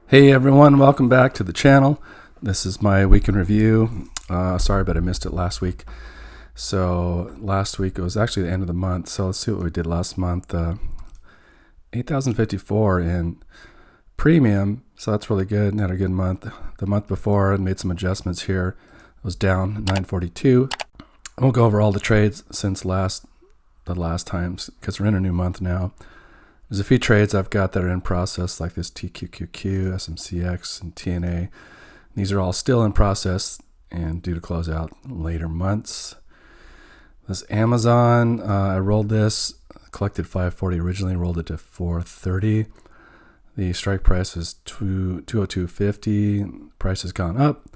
Hey everyone, welcome back to the channel. This is my week in review. Sorry, but I missed it last week. So last week it was actually the end of the month. So let's see what we did last month. 8,054 in premium. So that's really good. Had a good month. The month before I made some adjustments here. It was down 942. I won't go over all the trades since the last times because we're in a new month now. There's a few trades I've got that are in process, like this TQQQ, SMCX, and TNA. These are all still in process and due to close out later months. This Amazon, I rolled this, collected 540 originally, rolled it to 430. The strike price is 202.50. Price has gone up,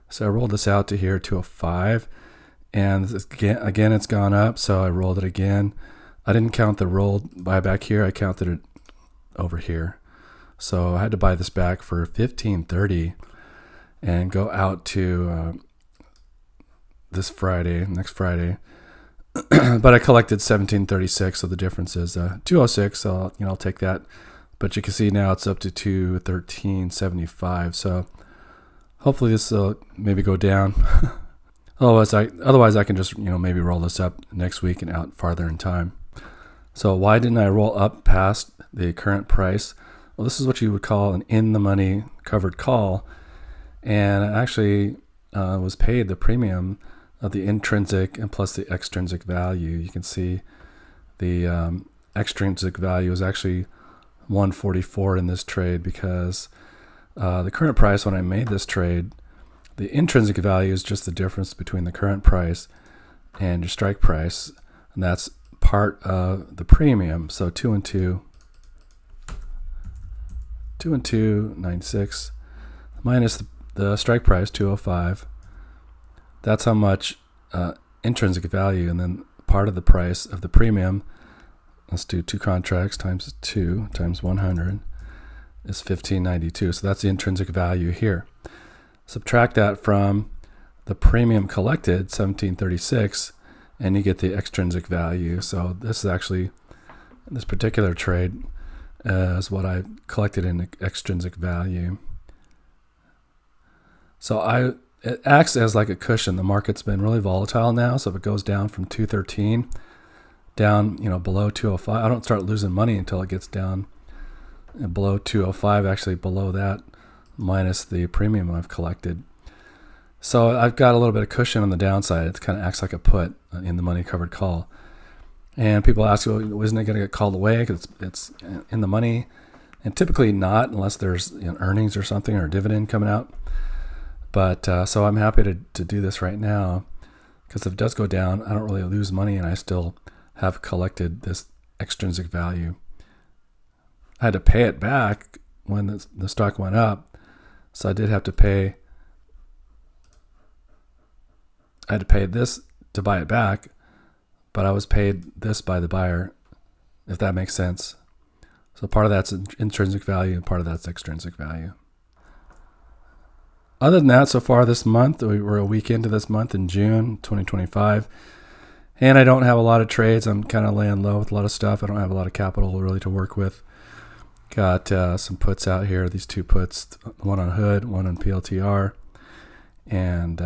so I rolled this out to here 205, and again it's gone up, so I rolled it again. I didn't count the rolled buyback here. I counted it over here. So I had to buy this back for $15.30 and go out to this Friday, next Friday. But I collected $17.36, so the difference is $206. So I'll take that. But you can see now it's up to $213.75. So hopefully this will maybe go down. Otherwise I can just maybe roll this up next week and out farther in time. So why didn't I roll up past the current price? Well, this is what you would call an in-the-money covered call. And I actually was paid the premium of the intrinsic and plus the extrinsic value. You can see the extrinsic value is actually 144 in this trade because the current price when I made this trade, the intrinsic value is just the difference between the current price and your strike price. And that's part of the premium. So 2 and 2, 96 minus the strike price 205. That's how much intrinsic value, and then part of the price of the premium. Let's do 2 contracts times 2 times 100 is 1592. So that's the intrinsic value here. Subtract that from the premium collected 1736. And you get the extrinsic value. So this is actually, this particular trade is what I collected in extrinsic value. So it acts as like a cushion. The market's been really volatile now. So if it goes down from 213 down, below 205, I don't start losing money until it gets down below 205, actually below that, minus the premium I've collected. So I've got a little bit of cushion on the downside. It kind of acts like a put in the money covered call. And people ask, well, isn't it going to get called away because it's in the money? And typically not, unless there's earnings or something or a dividend coming out. But so I'm happy to do this right now because if it does go down, I don't really lose money and I still have collected this extrinsic value. I had to pay it back when the stock went up. So I did have to pay. I had to pay this to buy it back, but I was paid this by the buyer, if that makes sense. So part of that's intrinsic value and part of that's extrinsic value. Other than that, so far this month, we're a week into this month in June 2025, and I don't have a lot of trades. I'm kind of laying low with a lot of stuff. I don't have a lot of capital really to work with. Got some puts out here, these 2 puts, one on Hood, one on PLTR. And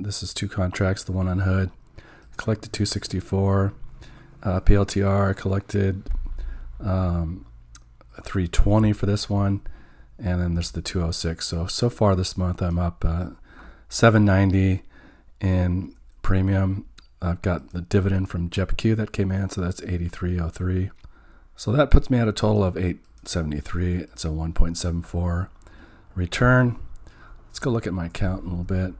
this is 2 contracts, the one on Hood. Collected 264. PLTR collected 320 for this one. And then there's the 206. So far this month I'm up 790 in premium. I've got the dividend from JEPQ that came in, so that's 8303. So that puts me at a total of 873. It's a 1.74 return. Let's go look at my account a little bit.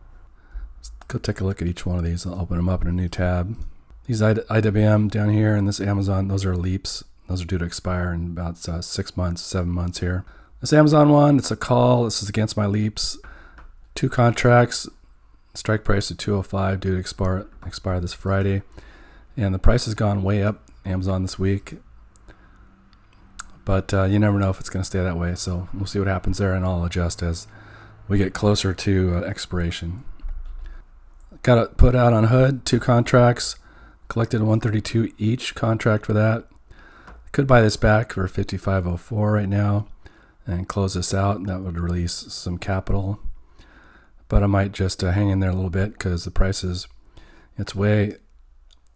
Let's go take a look at each one of these. I'll open them up in a new tab. These IWM down here and this Amazon, those are leaps. Those are due to expire in about 6 months, 7 months here. This Amazon one, it's a call. This is against my leaps. 2 contracts. Strike price of 205 due to expire this Friday. And the price has gone way up, Amazon, this week. But you never know if it's going to stay that way. So we'll see what happens there, and I'll adjust as we get closer to expiration. Got it put out on Hood, 2 contracts, collected 132 each contract for that. Could buy this back for $55.04 right now. and close this out, and that would release some capital. But I might just hang in there a little bit because the price it's way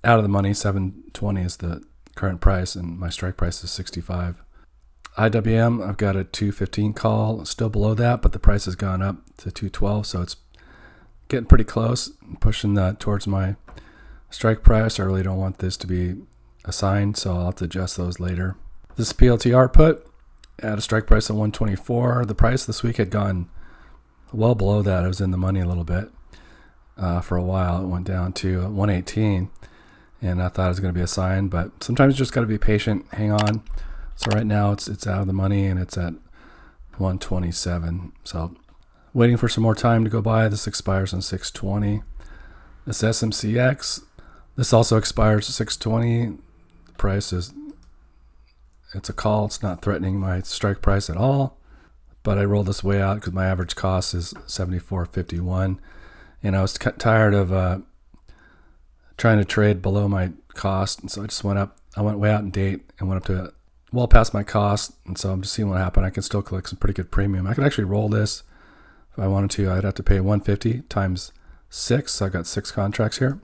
out of the money. 720 is the current price, and my strike price is 65. IWM, I've got a 215 call, still below that, but the price has gone up to 212, so it's getting pretty close, pushing that towards my strike price. I really don't want this to be assigned, so I'll have to adjust those later. This PLTR put at a strike price of 124. The price this week had gone well below that. It was in the money a little bit for a while. It went down to 118, and I thought it was going to be assigned, but sometimes you just got to be patient, hang on. So right now it's out of the money, and it's at 127. So waiting for some more time to go by. This expires on 620. This SMCX, this also expires at 620. The price it's a call. It's not threatening my strike price at all. But I rolled this way out because my average cost is 74.51. And I was tired of trying to trade below my cost. And so I just went up. I went way out in date and went up to well past my cost. And so I'm just seeing what happened. I can still collect some pretty good premium. I could actually roll this if I wanted to. I'd have to pay 150 times 6. So I got 6 contracts here.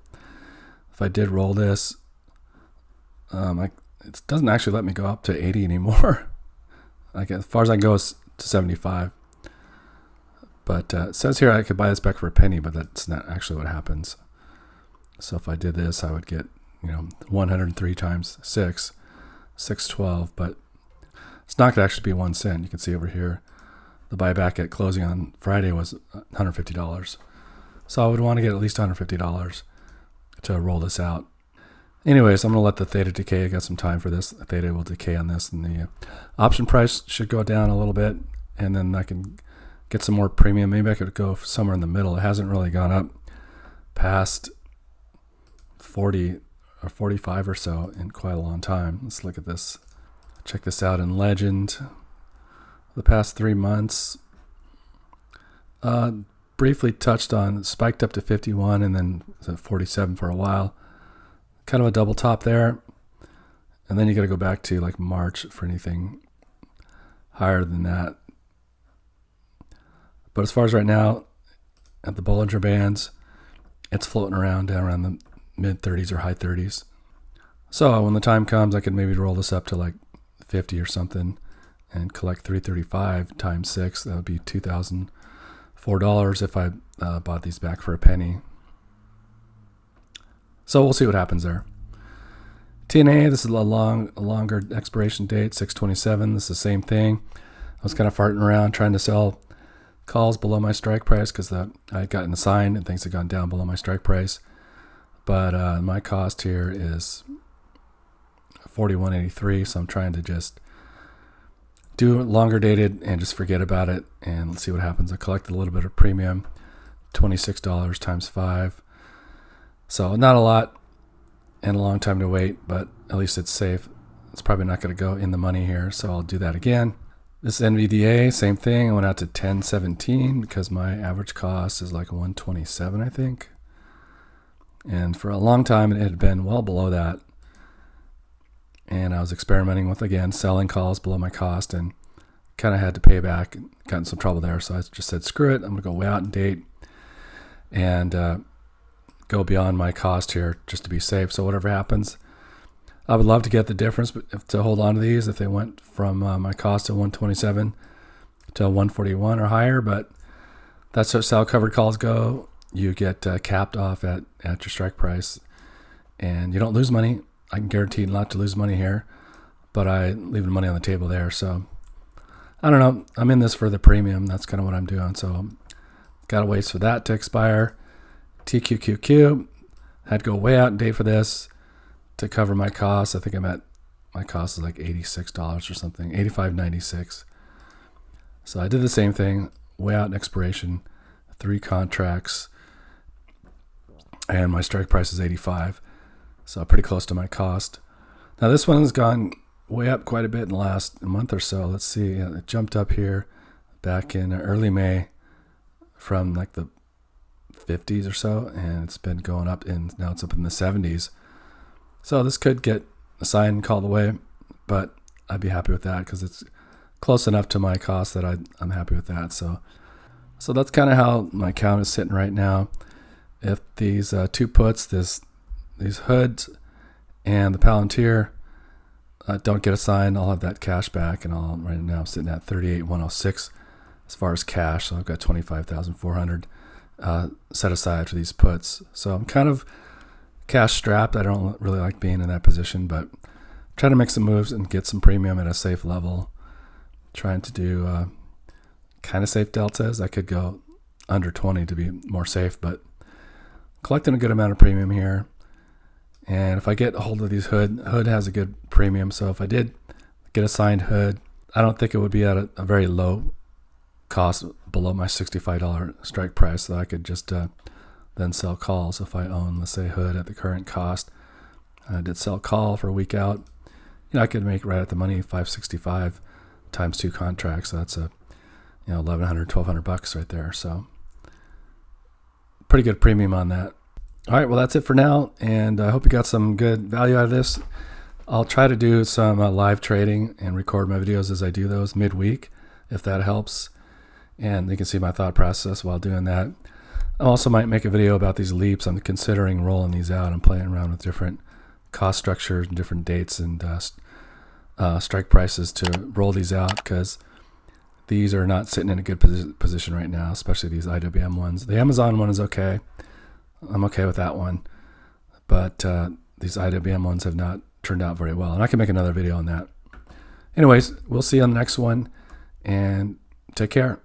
If I did roll this, it doesn't actually let me go up to 80 anymore. Like as far as I can go is to 75. But it says here I could buy this back for a penny, but that's not actually what happens. So if I did this, I would get 103 times 6, 612. But it's not going to actually be 1 cent. You can see over here, the buyback at closing on Friday was $150. So I would want to get at least $150 to roll this out. Anyways, I'm going to let the theta decay. I got some time for this. The theta will decay on this, and the option price should go down a little bit, and then I can get some more premium. Maybe I could go somewhere in the middle. It hasn't really gone up past 40 or 45 or so in quite a long time. Let's look at this. Check this out in Legend. The past 3 months, briefly touched on, spiked up to 51 and then 47 for a while. Kind of a double top there. And then you got to go back to like March for anything higher than that. But as far as right now, at the Bollinger Bands, it's floating around down around the mid 30s or high 30s. So when the time comes, I could maybe roll this up to like 50 or something and collect 335 times 6. That would be $2,004 if I bought these back for a penny. So we'll see what happens there. TNA, this is a longer expiration date, 6/27. This is the same thing. I was kind of farting around trying to sell calls below my strike price because I had gotten assigned and things had gone down below my strike price. But my cost here is $41.83, so I'm trying to just do longer dated and just forget about it, and let's see what happens. I collected a little bit of premium, $26 times 5. So not a lot and a long time to wait, but at least it's safe. It's probably not going to go in the money here, so I'll do that again. This NVDA, same thing. I went out to 10.17 because my average cost is like 127, I think. And for a long time, it had been well below that. And I was experimenting with, again, selling calls below my cost and kind of had to pay back and got in some trouble there. So I just said, screw it. I'm going to go way out in date and go beyond my cost here just to be safe. So whatever happens, I would love to get the difference to hold on to these if they went from my cost of 127 to 141 or higher. But that's how covered calls go. You get capped off at your strike price, and you don't lose money. I can guarantee not to lose money here, but I leave the money on the table there. So I don't know. I'm in this for the premium. That's kind of what I'm doing. So got to wait for that to expire. TQQQ, had to go way out in date for this to cover my costs. I think my cost is like $86 or something, $85.96. So I did the same thing, way out in expiration, 3 contracts, and my strike price is 85. So pretty close to my cost. Now this one has gone way up quite a bit in the last month or so. Let's see, it jumped up here back in early May from like the 50s or so, and it's been going up, and now it's up in the 70s. So this could get assigned and called away, but I'd be happy with that because it's close enough to my cost that I'm happy with that. So that's kind of how my count is sitting right now. If these two puts, these hoods and the Palantir don't get assigned, I'll have that cash back, and right now I'm sitting at 38,106 as far as cash. So I've got 25,400 set aside for these puts. So I'm kind of cash strapped. I don't really like being in that position, but trying to make some moves and get some premium at a safe level. Trying to do kind of safe deltas. I could go under 20 to be more safe, but collecting a good amount of premium here. And if I get a hold of these hood has a good premium. So if I did get a signed hood, I don't think it would be at a very low cost, below my $65 strike price. So I could just then sell calls. If I own, let's say, hood at the current cost, I did sell call for a week out, I could make right at the money, 565 times 2 contracts. So that's a $1,100, $1,200 right there. So pretty good premium on that. All right, well, that's it for now, and I hope you got some good value out of this. I'll try to do some live trading and record my videos as I do those midweek, if that helps, and you can see my thought process while doing that. I also might make a video about these leaps. I'm considering rolling these out. I'm playing around with different cost structures and different dates and strike prices to roll these out, because these are not sitting in a good position right now, especially these IWM ones. The Amazon one is okay. I'm okay with that one, but these IWM ones have not turned out very well, and I can make another video on that. Anyways, we'll see you on the next one, and take care.